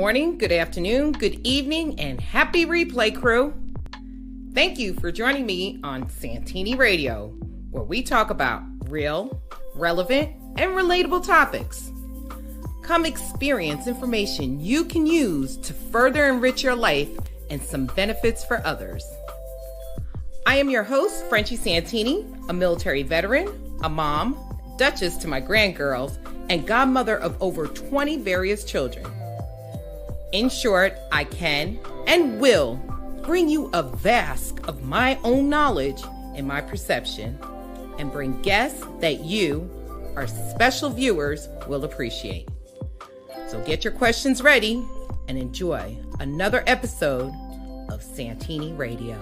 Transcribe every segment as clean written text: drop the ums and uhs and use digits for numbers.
morning, good afternoon, good evening, and happy replay, crew. Thank you for joining me on Saintiny Radio, where we talk about real, relevant, and relatable topics. Come experience information you can use to further enrich your life and some benefits for others. I am your host, Frenchie Saintiny, a military veteran, a mom, duchess to my grandgirls, and godmother of over 20 various children. In short, I can and will bring you a vast of my own knowledge and my perception, and bring guests that you, our special viewers, will appreciate. So get your questions ready and enjoy another episode of Saintiny Radio.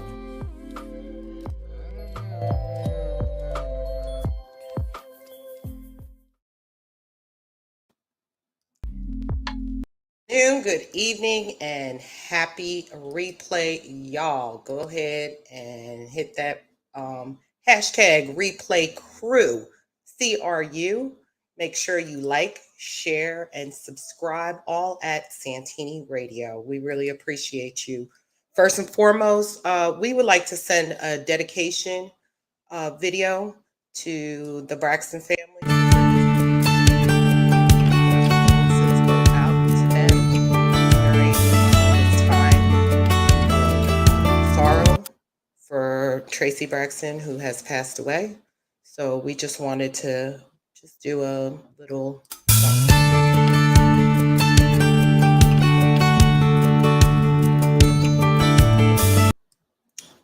Good evening and happy replay, y'all. Go ahead and hit that hashtag replay crew, CRU. Make sure you like, share, and subscribe, all at Saintiny Radio. We really appreciate you. First and foremost, we would like to send a dedication video to the Braxton family. For Tracy Braxton, who has passed away. So we just wanted to do a little song.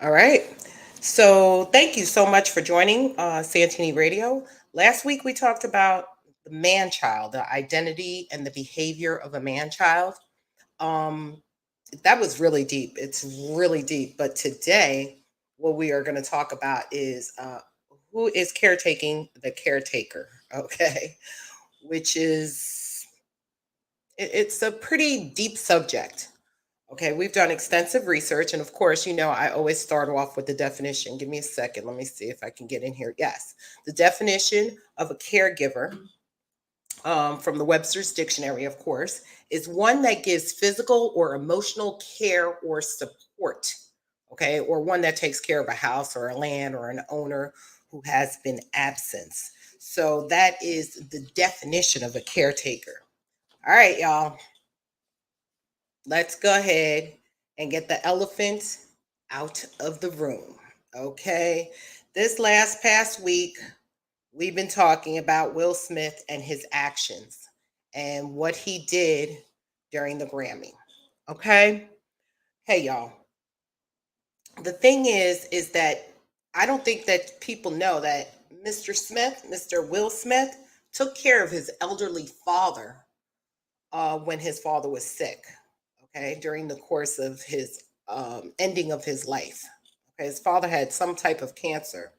All right. So thank you so much for joining Saintiny Radio. Last week we talked about the man-child, the identity and the behavior of a man-child. That was really deep. It's really deep. But today, what we are going to talk about is who is caretaking the caretaker, okay? Which is, it's a pretty deep subject, okay? We've done extensive research, and of course, you know, I always start off with the definition. Give me a second. Let me see if I can get in here. Yes, the definition of a caregiver, from the Webster's Dictionary, of course, is one that gives physical or emotional care or support, okay, or one that takes care of a house or a land or an owner who has been absent. So that is the definition of a caretaker. All right, y'all. Let's go ahead and get the elephant out of the room, okay? This past week, we've been talking about Will Smith and his actions and what he did during the Grammy, okay? Hey, y'all. The thing is that I don't think that people know that Mr. Will Smith, took care of his elderly father when his father was sick, okay, during the course of his ending of his life. Okay, his father had some type of cancer,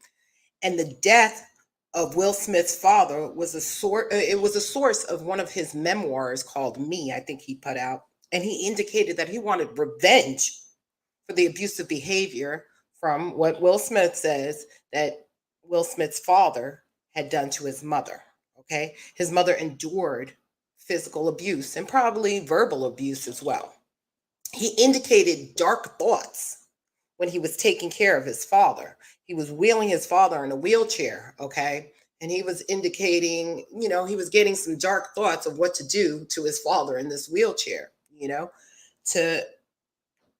and the death of Will Smith's father was a source of one of his memoirs called Me, I think he put out, and he indicated that he wanted revenge for the abusive behavior from what Will Smith says that Will Smith's father had done to his mother, okay? His mother endured physical abuse and probably verbal abuse as well. He indicated dark thoughts when he was taking care of his father. He was wheeling his father in a wheelchair, okay? And he was indicating, you know, he was getting some dark thoughts of what to do to his father in this wheelchair, you know, to,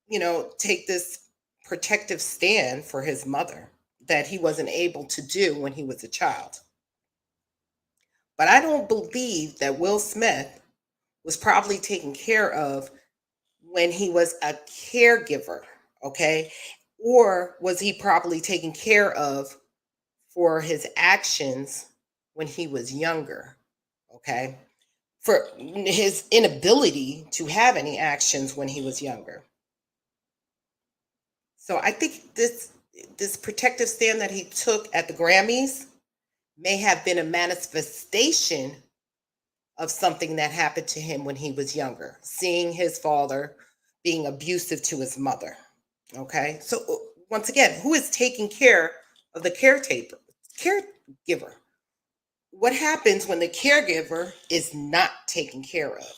you know, take this protective stand for his mother that he wasn't able to do when he was a child. But I don't believe that Will Smith was probably taken care of when he was a caregiver, okay? Or was he probably taken care of for his actions when he was younger, okay? For his inability to have any actions when he was younger. So I think this protective stand that he took at the Grammys may have been a manifestation of something that happened to him when he was younger, seeing his father being abusive to his mother. Okay, so once again, who is taking care of the caregiver? What happens when the caregiver is not taken care of?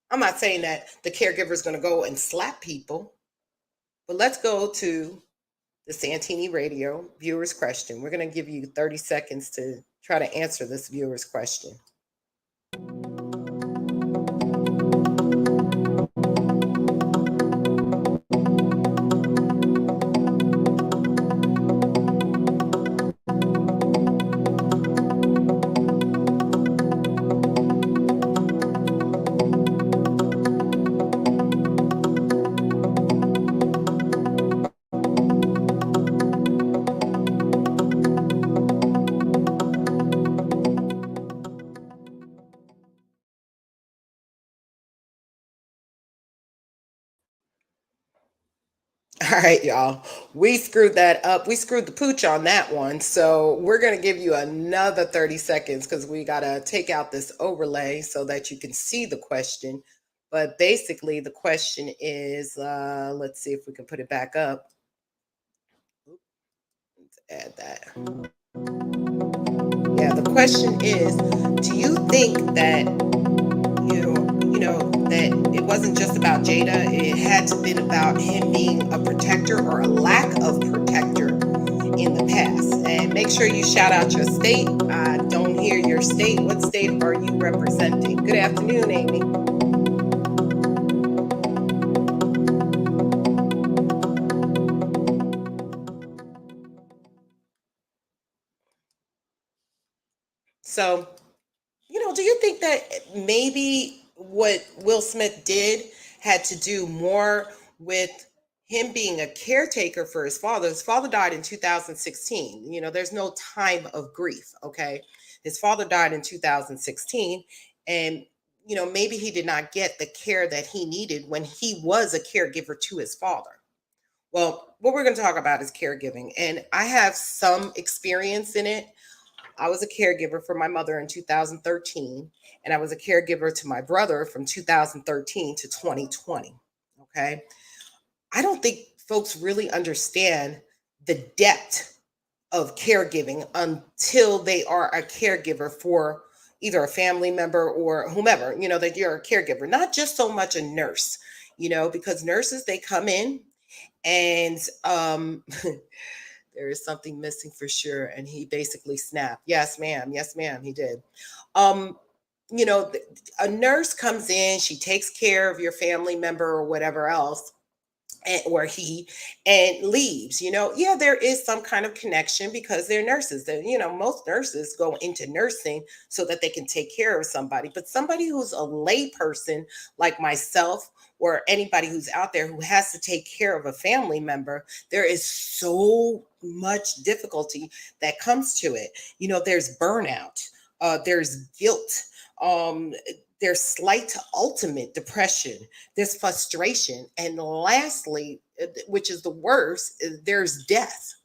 I'm not saying that the caregiver is going to go and slap people, but let's go to the Saintiny Radio viewer's question. We're going to give you 30 seconds to try to answer this viewer's question. All right, y'all. We screwed that up. We screwed the pooch on that one. So we're going to give you another 30 seconds because we got to take out this overlay so that you can see the question. But basically, the question is, let's see if we can put it back up. Let's add that. Yeah, the question is, do you think that that it wasn't just about Jada, it had to been about him being a protector or a lack of protector in the past? And make sure you shout out your state. I don't hear your state. What state are you representing? Good afternoon, Amy. So, do you think that maybe what Will Smith did had to do more with him being a caretaker for his father? His father died in 2016. There's no time of grief, okay? His father died in 2016, and maybe he did not get the care that he needed when he was a caregiver to his father. Well, what we're going to talk about is caregiving, and I have some experience in it. I was a caregiver for my mother in 2013, and I was a caregiver to my brother from 2013 to 2020. Okay. I don't think folks really understand the depth of caregiving until they are a caregiver for either a family member or whomever, that you're a caregiver, not just so much a nurse, because nurses, they come in and, there is something missing for sure. And he basically snapped. Yes, ma'am. Yes, ma'am. He did. Um, a nurse comes in, she takes care of your family member or whatever else, and leaves. Yeah, there is some kind of connection because they're nurses. Most nurses go into nursing so that they can take care of somebody. But somebody who's a lay person like myself, or anybody who's out there who has to take care of a family member, there is so much difficulty that comes to it. There's burnout, there's guilt, um, there's slight to ultimate depression, there's frustration, and lastly, which is the worst, there's death.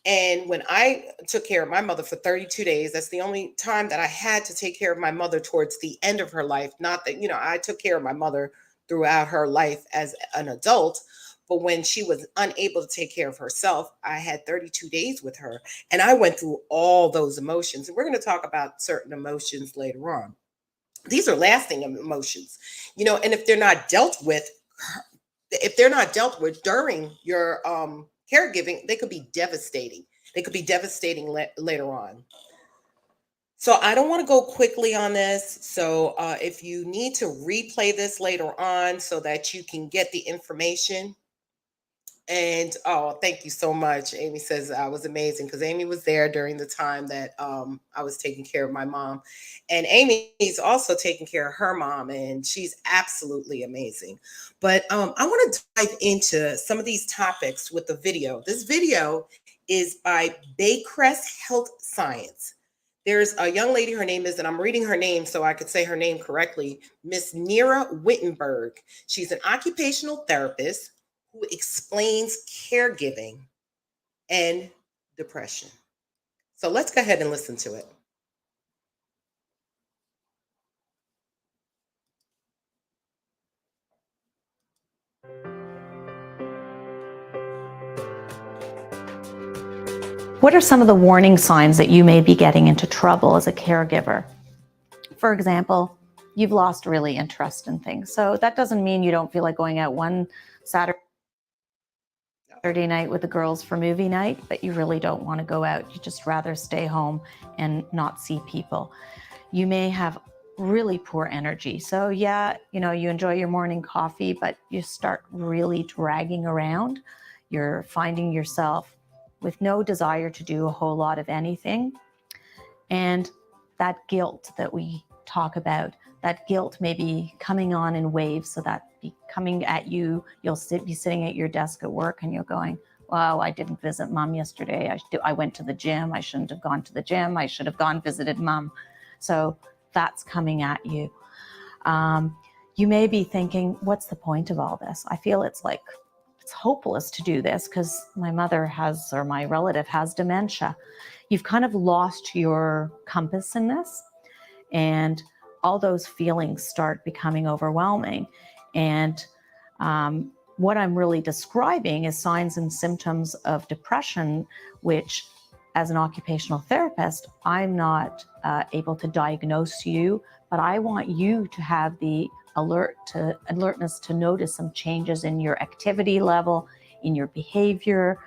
And when I took care of my mother for 32 days, that's the only time that I had to take care of my mother towards the end of her life. Not that, I took care of my mother throughout her life as an adult, but when she was unable to take care of herself, I had 32 days with her, and I went through all those emotions. And we're going to talk about certain emotions later on. These are lasting emotions, and if they're not dealt with, during your caregiving, they could be devastating. They could be devastating later on. So I don't want to go quickly on this. So if you need to replay this later on so that you can get the information. And thank you so much. Amy says I was amazing because Amy was there during the time that I was taking care of my mom. And Amy's also taking care of her mom, and she's absolutely amazing. But I want to dive into some of these topics with the video. This video is by Baycrest Health Science. There's a young lady, her name is, and I'm reading her name so I could say her name correctly, Miss Nira Wittenberg. She's an occupational therapist who explains caregiving and depression. So let's go ahead and listen to it. What are some of the warning signs that you may be getting into trouble as a caregiver? For example, you've lost really interest in things. So that doesn't mean you don't feel like going out one Saturday night with the girls for movie night, but you really don't want to go out. You just rather stay home and not see people. You may have really poor energy. So yeah, you enjoy your morning coffee, but you start really dragging around. You're finding yourself with no desire to do a whole lot of anything. And that guilt that we talk about, that guilt may be coming on in waves, so that be coming at you. You'll be sitting at your desk at work and you're going, wow, I didn't visit mom yesterday. I went to the gym. I shouldn't have gone to the gym. I should have gone visited mom. So that's coming at you. You may be thinking, what's the point of all this? I feel it's hopeless to do this because my mother has, or my relative has dementia. You've kind of lost your compass in this, and all those feelings start becoming overwhelming. And what I'm really describing is signs and symptoms of depression, which as an occupational therapist, I'm not able to diagnose you, but I want you to have the alertness to notice some changes in your activity level, in your behavior,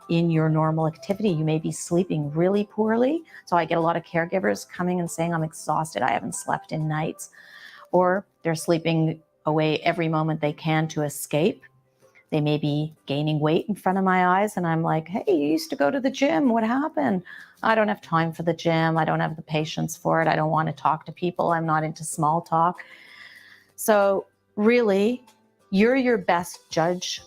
in your normal activity. You may be sleeping really poorly. So I get a lot of caregivers coming and saying, I'm exhausted, I haven't slept in nights. Or they're sleeping away every moment they can to escape. They may be gaining weight in front of my eyes, and I'm like, hey, you used to go to the gym. What happened? I don't have time for the gym. I don't have the patience for it. I don't want to talk to people. I'm not into small talk. So really, you're your best judge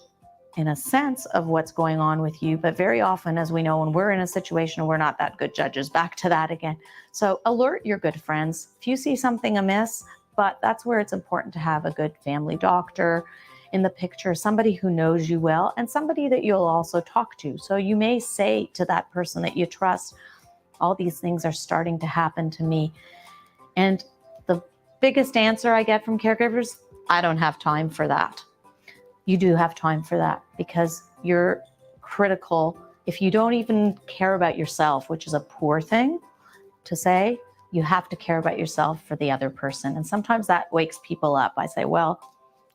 in a sense of what's going on with you. But very often, as we know, when we're in a situation, we're not that good judges. Back to that again. So alert your good friends. If you see something amiss, but that's where it's important to have a good family doctor in the picture, somebody who knows you well, and somebody that you'll also talk to. So you may say to that person that you trust, all these things are starting to happen to me. And the biggest answer I get from caregivers, I don't have time for that. You do have time for that, because you're critical. If you don't even care about yourself, which is a poor thing to say, you have to care about yourself for the other person. And sometimes that wakes people up. I say, well,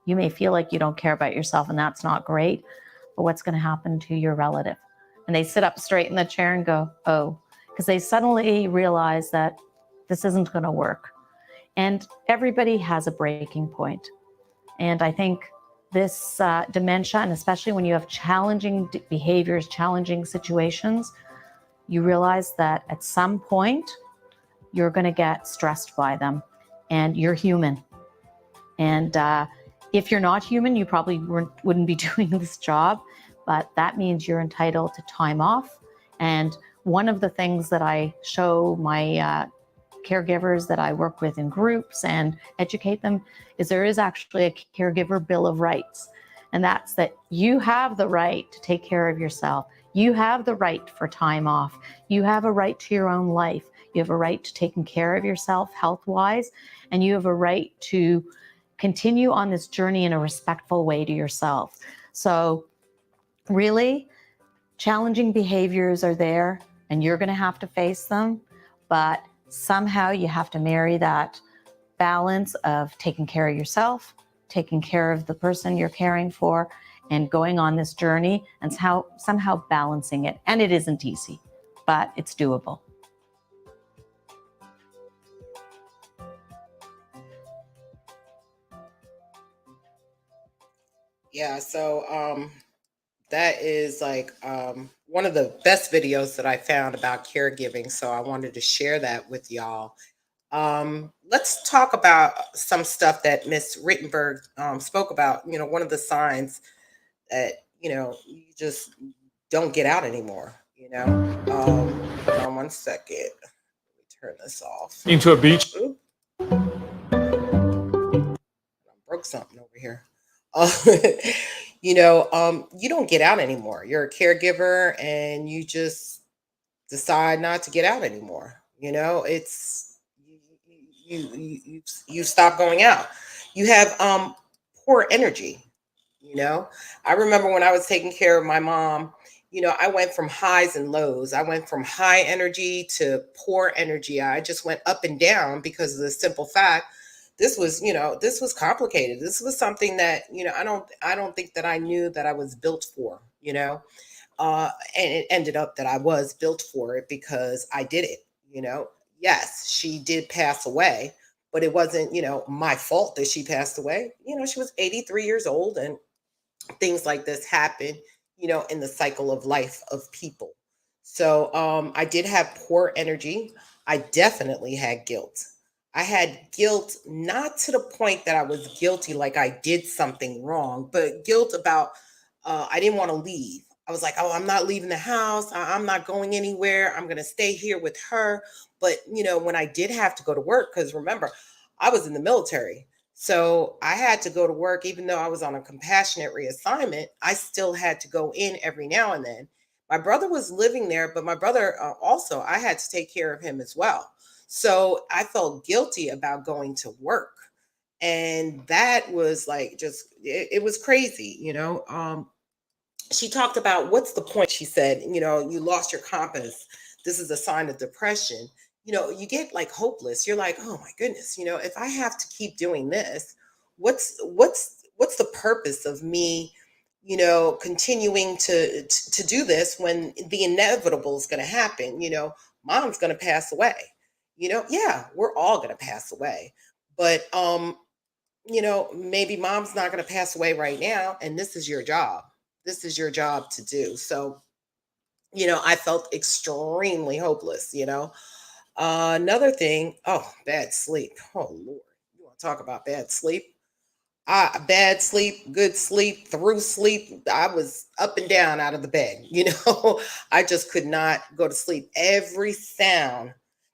you may feel like you don't care about yourself, and that's not great, but what's going to happen to your relative? And they sit up straight in the chair and go, oh, because they suddenly realize that this isn't going to work. And everybody has a breaking point. And I think this dementia, and especially when you have challenging behaviors, challenging situations, you realize that at some point you're going to get stressed by them, and you're human. And if you're not human, you probably wouldn't be doing this job, but that means you're entitled to time off. And one of the things that I show my caregivers that I work with in groups and educate them is there is actually a caregiver bill of rights. And that's that you have the right to take care of yourself. You have the right for time off. You have a right to your own life. You have a right to taking care of yourself health-wise, and you have a right to continue on this journey in a respectful way to yourself. So really, challenging behaviors are there, and you're going to have to face them, but somehow you have to marry that balance of taking care of yourself, taking care of the person you're caring for, and going on this journey, and somehow balancing it. And it isn't easy, but it's doable. Yeah, so that is one of the best videos that I found about caregiving. So I wanted to share that with y'all. Let's talk about some stuff that Miss Wittenberg spoke about. One of the signs that you just don't get out anymore. Hold on one second. Let me turn this off. Into a beach. Oop. I broke something over here. You don't get out anymore. You're a caregiver, and you just decide not to get out anymore. It's you stop going out. You have poor energy. I remember when I was taking care of my mom, I went from highs and lows. I went from high energy to poor energy. I just went up and down because of the simple fact this was, this was complicated. This was something that, I don't think that I knew that I was built for, and it ended up that I was built for it because I did it, you know. Yes, she did pass away, but it wasn't, my fault that she passed away. She was 83 years old, and things like this happen, in the cycle of life of people. So I did have poor energy. I definitely had guilt. I had guilt, not to the point that I was guilty like I did something wrong, but guilt about I didn't want to leave. I was like, oh, I'm not leaving the house. I'm not going anywhere. I'm going to stay here with her. But, when I did have to go to work, because remember, I was in the military. So I had to go to work, even though I was on a compassionate reassignment, I still had to go in every now and then. My brother was living there, but my brother also, I had to take care of him as well. So I felt guilty about going to work. And that was like just, it was crazy, she talked about what's the point. She said, you lost your compass. This is a sign of depression. You get like hopeless. You're like, oh my goodness, if I have to keep doing this, what's the purpose of me, continuing to do this when the inevitable is going to happen? Mom's going to pass away. Yeah, we're all going to pass away, but maybe mom's not going to pass away right now, and this is your job. This is your job to do. So, I felt extremely hopeless, another thing, oh, bad sleep. Oh, Lord. You want to talk about bad sleep? Bad sleep, good sleep, through sleep. I was up and down out of the bed. I just could not go to sleep. Every sound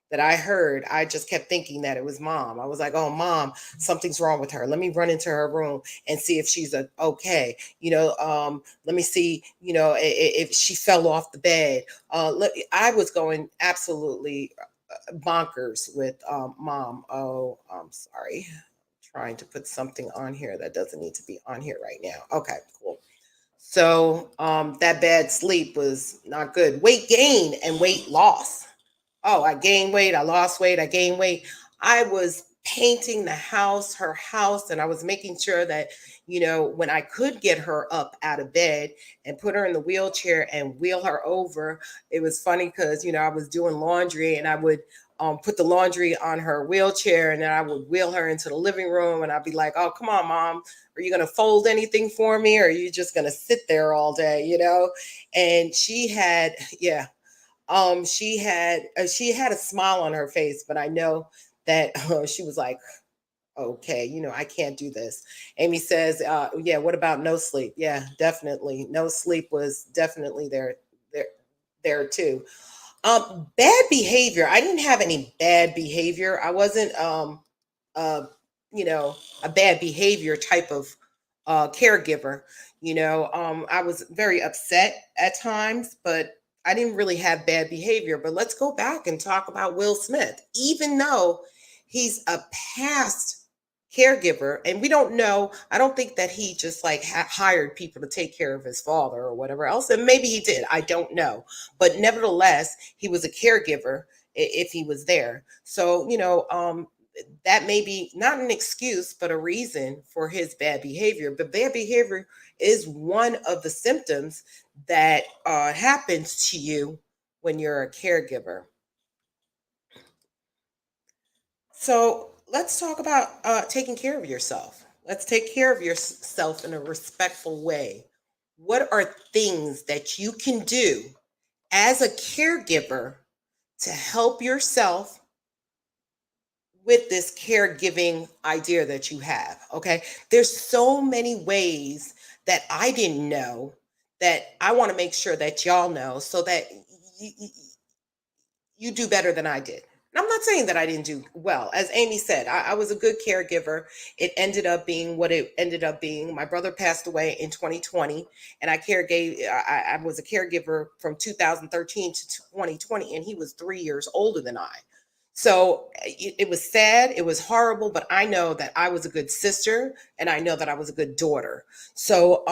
that I heard, I just kept thinking that it was mom. I was like, oh, mom, something's wrong with her. Let me run into her room and see if she's okay. Let me see, if she fell off the bed. I was going absolutely bonkers with mom. Oh, I'm sorry, trying to put something on here that doesn't need to be on here right now. Okay, cool. So that bad sleep was not good. Weight gain and weight loss. Oh, I gained weight, I lost weight, I gained weight. I was painting the house, her house, and I was making sure that, when I could get her up out of bed and put her in the wheelchair and wheel her over. It was funny because, I was doing laundry, and I would put the laundry on her wheelchair, and then I would wheel her into the living room, and I'd be like, oh, come on, mom. Are you going to fold anything for me? Or are you just going to sit there all day, And she had, yeah, she had a smile on her face, but I know that she was like, okay, I can't do this. Amy says, yeah, what about no sleep? Yeah, definitely. No sleep was definitely there, there too. Bad behavior. I didn't have any bad behavior. I wasn't, uh, a bad behavior type of caregiver. I was very upset at times, but I didn't really have bad behavior. But let's go back and talk about Will Smith. Even though he's a past caregiver, and we don't know, I don't think that he just like hired people to take care of his father or whatever else. And maybe he did. I don't know. But nevertheless, he was a caregiver if he was there. So, that may be not an excuse, but a reason for his bad behavior. But bad behavior is one of the symptoms that happens to you when you're a caregiver. So let's talk about taking care of yourself. Let's take care of yourself in a respectful way. What are things that you can do as a caregiver to help yourself with this caregiving idea that you have? Okay. There's so many ways that I didn't know that I want to make sure that y'all know so that you, you do better than I did. And I'm not saying that I didn't do well. As Amy said, I was a good caregiver. It ended up being what it ended up being. My brother passed away in 2020, and I was a caregiver from 2013 to 2020, and he was 3 years older than I. So it was sad, it was horrible, but I know that I was a good sister and I know that I was a good daughter. So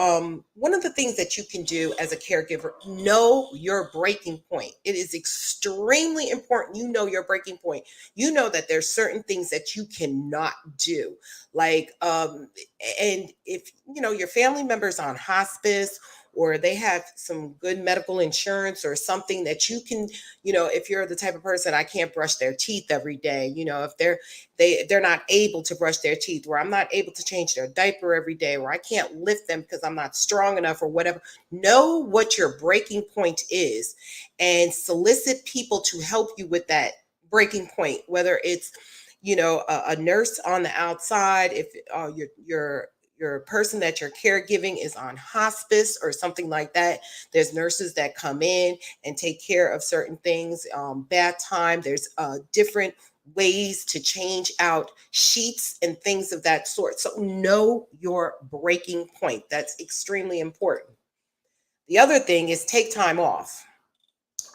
one of the things that you can do as a caregiver, know your breaking point. It is extremely important. You know your breaking point. You know that there's certain things that you cannot do. Like and if you know your family members on hospice or they have some good medical insurance or something that you can, you know, if you're the type of person, I can't brush their teeth every day, you know, if they're not able to brush their teeth, where I'm not able to change their diaper every day, where I can't lift them because I'm not strong enough or whatever. Know what your breaking point is and solicit people to help you with that breaking point, whether it's, you know, a nurse on the outside, if your person that you're caregiving is on hospice or something like that. There's nurses that come in and take care of certain things. Bath time, there's different ways to change out sheets and things of that sort. So know your breaking point. That's extremely important. The other thing is take time off.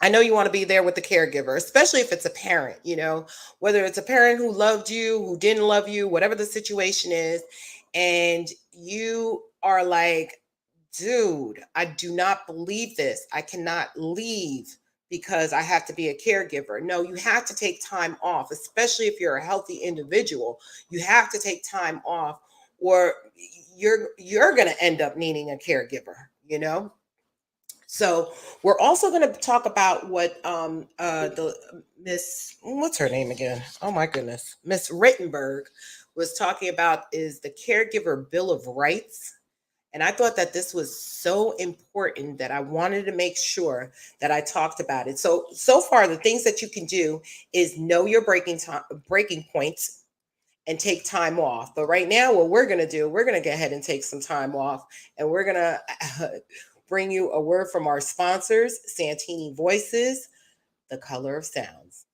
I know you want to be there with the caregiver, especially if it's a parent, you know, whether it's a parent who loved you, who didn't love you, whatever the situation is, and you are like, dude, I do not believe this. I cannot leave because I have to be a caregiver. No, you have to take time off, especially if you're a healthy individual. You have to take time off or you're going to end up needing a caregiver, you know? So we're also going to talk about what the Miss, what's her name again? Oh my goodness, Miss Rittenberg was talking about is the Caregiver Bill of Rights. And I thought that this was so important that I wanted to make sure that I talked about it. So far, the things that you can do is know your breaking points and take time off. But right now, what we're going to do, we're going to go ahead and take some time off, and we're going to bring you a word from our sponsors, Saintiny Voices, the color of sounds.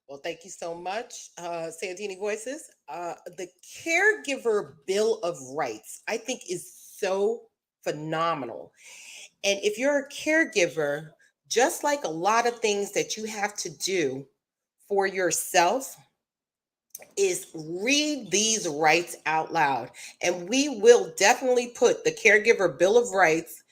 Well, thank you so much, Santini Voices. The Caregiver Bill of Rights, I think, is so phenomenal. And if you're a caregiver, just like a lot of things that you have to do for yourself, is read these rights out loud. And we will definitely put the Caregiver Bill of Rights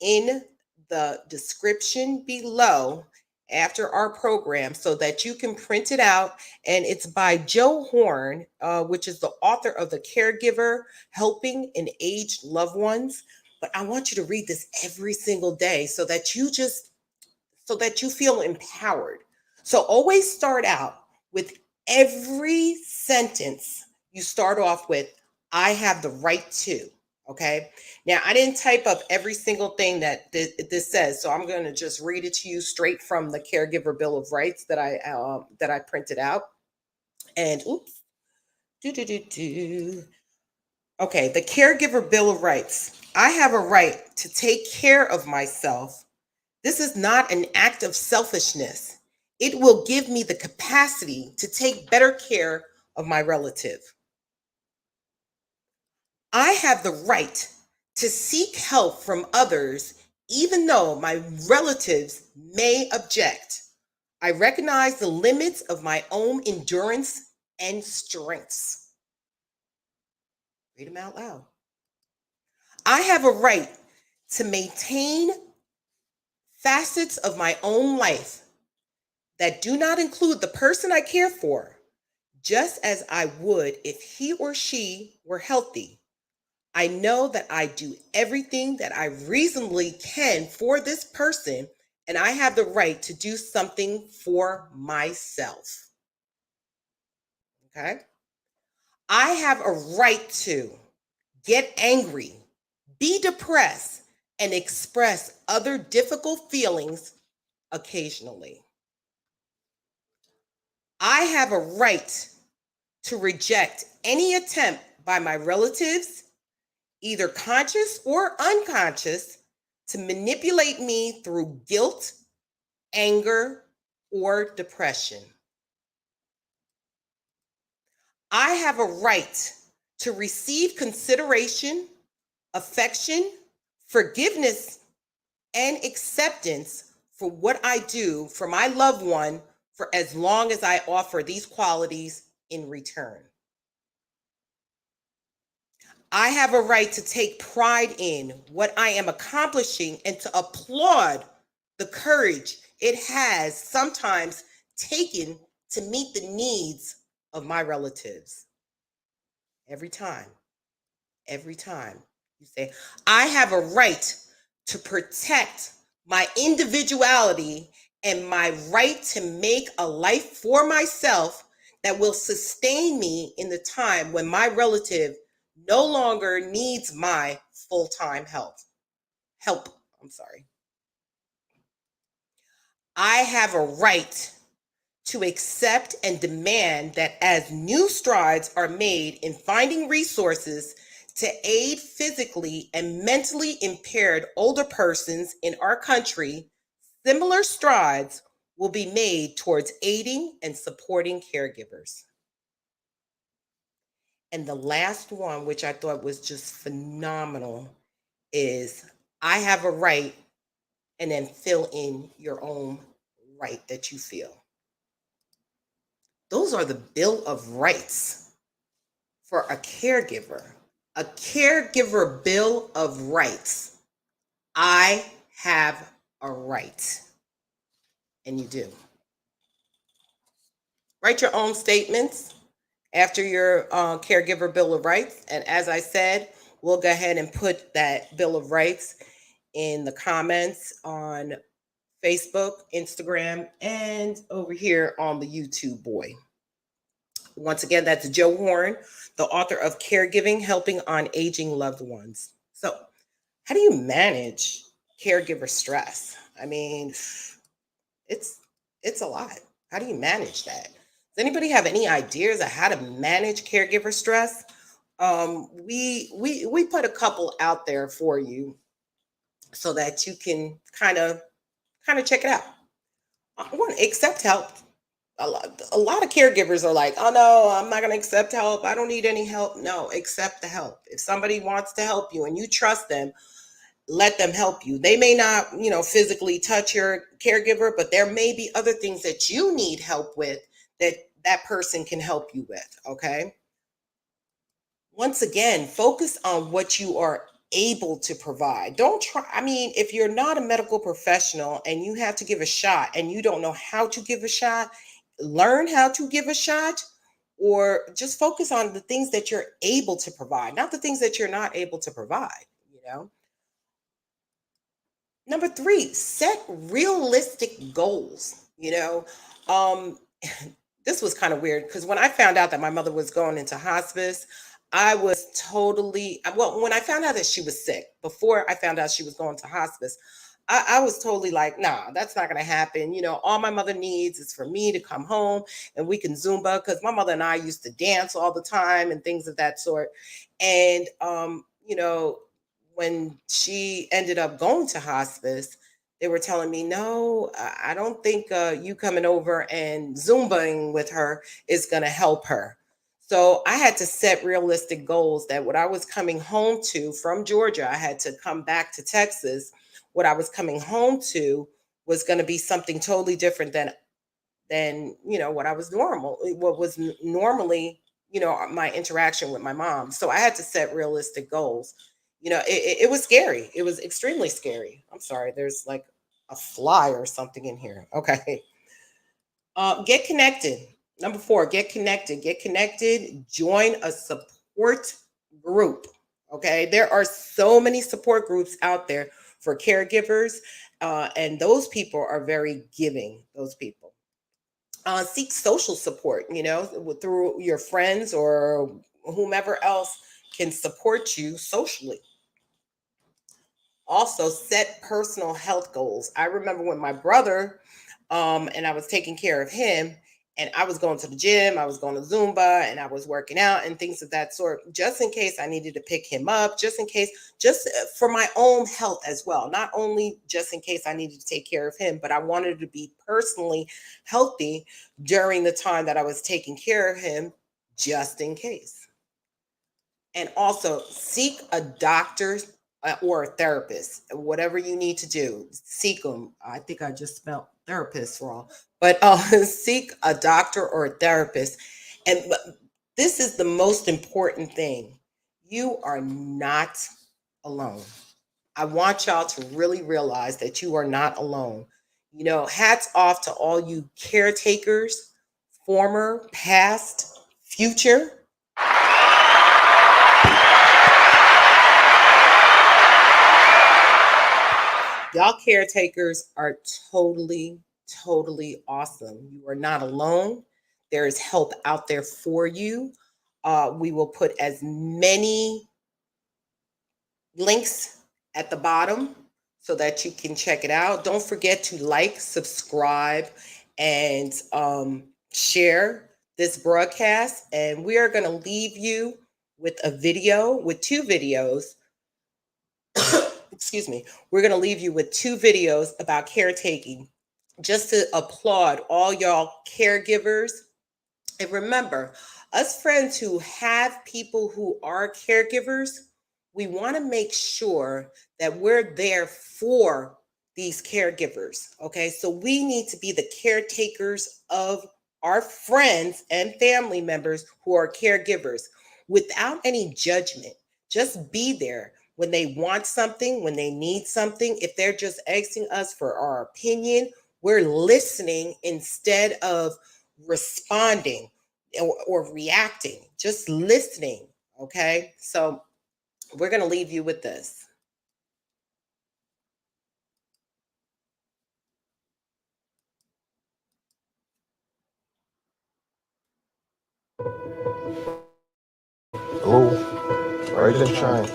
in the description below after our program so that you can print it out. And it's by Joe Horn, which is the author of The Caregiver Helping an Aged Loved Ones. But I want you to read this every single day so that you feel empowered. So always start out with every sentence you start off with, I have the right to. Okay. Now, I didn't type up every single thing that this says, so I'm going to just read it to you straight from the Caregiver Bill of Rights that I printed out. And oops, do do do do. Okay, the Caregiver Bill of Rights. I have a right to take care of myself. This is not an act of selfishness. It will give me the capacity to take better care of my relative. I have the right to seek help from others, even though my relatives may object. I recognize the limits of my own endurance and strengths. Read them out loud. I have a right to maintain facets of my own life that do not include the person I care for, just as I would if he or she were healthy. I know that I do everything that I reasonably can for this person, and I have the right to do something for myself. Okay? I have a right to get angry, be depressed, and express other difficult feelings occasionally. I have a right to reject any attempt by my relatives, either conscious or unconscious, to manipulate me through guilt, anger, or depression. I have a right to receive consideration, affection, forgiveness, and acceptance for what I do for my loved one for as long as I offer these qualities in return. I have a right to take pride in what I am accomplishing and to applaud the courage it has sometimes taken to meet the needs of my relatives. Every time, every time you say, I have a right to protect my individuality and my right to make a life for myself that will sustain me in the time when my relative no longer needs my full-time help. I'm sorry. I have a right to accept and demand that as new strides are made in finding resources to aid physically and mentally impaired older persons in our country, similar strides will be made towards aiding and supporting caregivers. And the last one, which I thought was just phenomenal, is I have a right, and then fill in your own right that you feel. Those are the Bill of Rights for a caregiver. A caregiver Bill of Rights. I have a right. And you do. Write your own statements after your caregiver Bill of Rights. And as I said, we'll go ahead and put that Bill of Rights in the comments on Facebook, Instagram, and over here on the YouTube boy. Once again, that's Joe Horn, the author of Caregiving, Helping on Aging Loved Ones. So, how do you manage caregiver stress? I mean, it's a lot. How do you manage that? Does anybody have any ideas of how to manage caregiver stress? We put a couple out there for you so that you can kind of check it out. One, accept help. A lot of caregivers are like, oh no, I'm not going to accept help. I don't need any help. No, accept the help. If somebody wants to help you and you trust them, let them help you. They may not, physically touch your caregiver, but there may be other things that you need help with that that person can help you with. Okay. Once again, focus on what you are able to provide. Don't try. I mean, if you're not a medical professional and you have to give a shot and you don't know how to give a shot, learn how to give a shot, or just focus on the things that you're able to provide, not the things that you're not able to provide. Number three, set realistic goals. Um, this was kind of weird because when I found out that my mother was going into hospice, I was totally, well, when I found out that she was sick, before I found out she was going to hospice, I was totally like, nah, that's not going to happen. All my mother needs is for me to come home and we can Zumba, because my mother and I used to dance all the time and things of that sort. And, when she ended up going to hospice, they were telling me, no, I don't think you coming over and Zumbaing with her is going to help her. So I had to set realistic goals that what I was coming home to from Georgia, I had to come back to Texas. What I was coming home to was going to be something totally different than what I was what was normally, my interaction with my mom. So I had to set realistic goals. It was scary. It was extremely scary. I'm sorry. There's like a fly or something in here. Okay. Get connected. Number four, get connected. Get connected. Join a support group. Okay. There are so many support groups out there for caregivers, and those people are very giving, those people. Seek social support, through your friends or whomever else can support you socially. Also, set personal health goals. I remember when my brother, and I was taking care of him, And I was going to the gym, I was going to Zumba, and I was working out and things of that sort, just in case I needed to pick him up, just in case, just for my own health as well. Not only just in case I needed to take care of him, but I wanted to be personally healthy during the time that I was taking care of him, just in case. And also seek a doctor or a therapist, whatever you need to do, seek them. I think I just spelled therapist wrong, but seek a doctor or a therapist. And this is the most important thing. You are not alone. I want y'all to really realize that you are not alone. You know, hats off to all you caretakers, former, past, future. Y'all caretakers are totally, totally awesome. You are not alone. There is help out there for you. We will put as many links at the bottom so that you can check it out. Don't forget to like, subscribe, and share this broadcast. And we are going to leave you with a video, with two videos. Excuse me. We're going to leave you with two videos about caretaking, just to applaud all y'all caregivers. And remember, us friends who have people who are caregivers, we want to make sure that we're there for these caregivers. Okay. So we need to be the caretakers of our friends and family members who are caregivers without any judgment. Just be there when they want something, when they need something. If they're just asking us for our opinion, we're listening instead of responding or reacting, just listening. Okay. So we're going to leave you with this. Oh, rise and shine.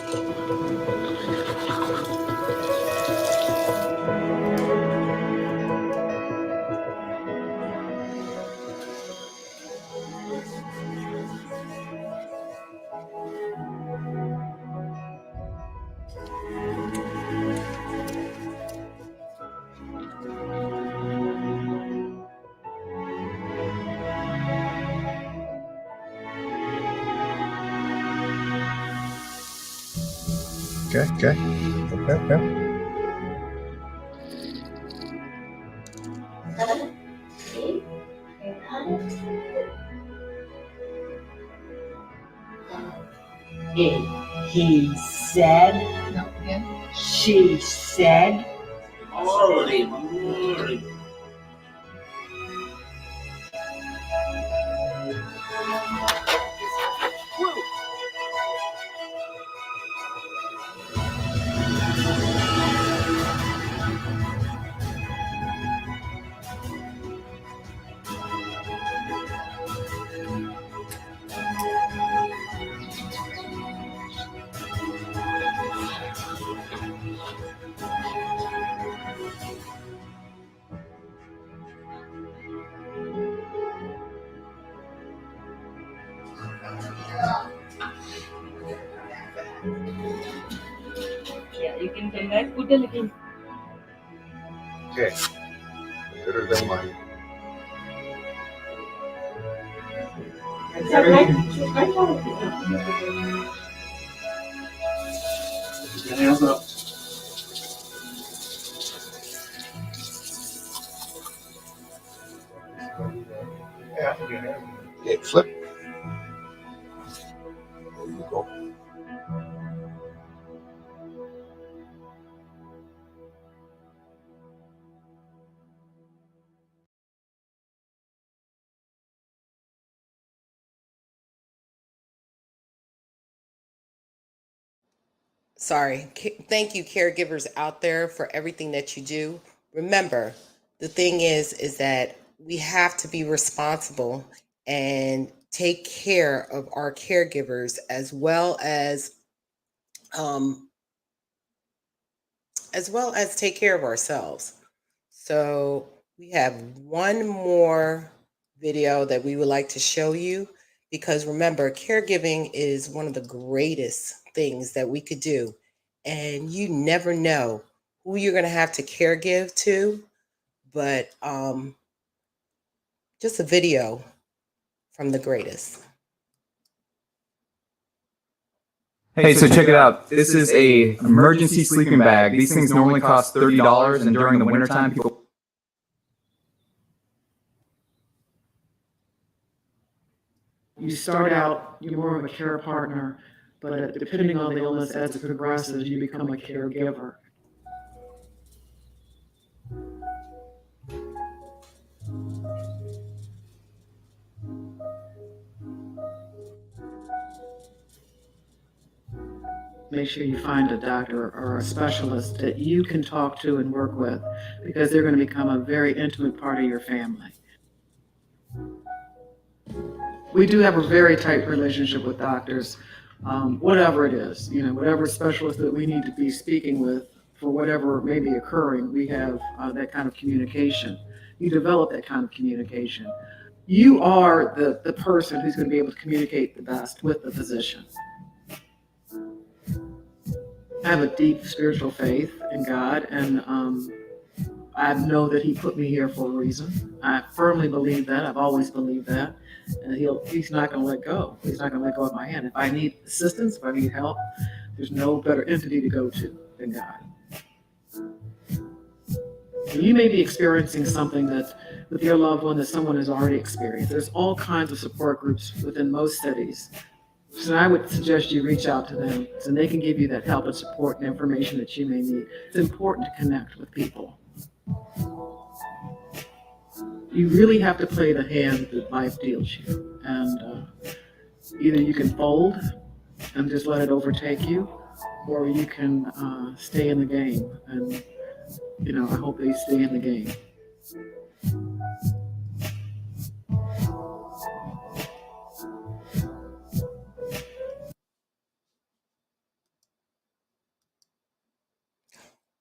Okay. He said, no, again. She said, holy moly. Yeah, you can come back, put a little. Okay. Better than mine. Is that right? Hands up. Okay, flip. There you go. Sorry. Thank you, caregivers out there, for everything that you do. Remember, the thing is that we have to be responsible and take care of our caregivers um, as well as take care of ourselves. So we have one more video that we would like to show you, because remember, caregiving is one of the greatest things that we could do. And you never know who you're going to have to caregive to, but just a video from the greatest. Hey, so check it out. This is a emergency sleeping bag. These things normally cost $30, and during the wintertime, people... You start out, you're more of a care partner, but depending on the illness as it progresses, you become a caregiver. Make sure you find a doctor or a specialist that you can talk to and work with, because they're going to become a very intimate part of your family. We do have a very tight relationship with doctors, whatever it is, whatever specialist that we need to be speaking with for whatever may be occurring, we have that kind of communication. You develop that kind of communication. You are the person who's going to be able to communicate the best with the physician. I have a deep spiritual faith in God, and I know that He put me here for a reason. I firmly believe that. I've always believed that. And He's not going to let go. He's not going to let go of my hand. If I need assistance, if I need help, there's no better entity to go to than God. And you may be experiencing something that with your loved one that someone has already experienced. There's all kinds of support groups within most cities. So I would suggest you reach out to them so they can give you that help and support and information that you may need. It's important to connect with people. You really have to play the hand that life deals you. And either you can fold and just let it overtake you, or you can stay in the game. And, I hope they stay in the game.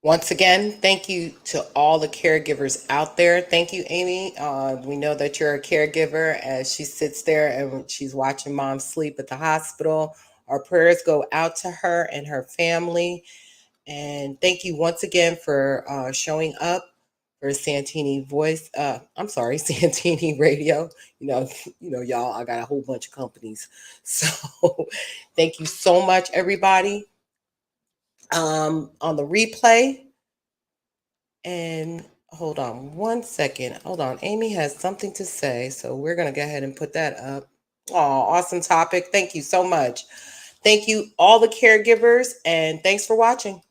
Once again, thank you to all the caregivers out there. Thank you, Amy. We know that you're a caregiver as she sits there and she's watching mom sleep at the hospital. Our prayers go out to her and her family. And thank you once again for showing up for Saintiny Voice. Saintiny Radio. Y'all, I got a whole bunch of companies. So thank you so much, everybody. On the replay, and hold on one second. Hold on. Amy has something to say, so we're going to go ahead and put that up. Oh, awesome topic. Thank you so much. Thank you, all the caregivers, and thanks for watching.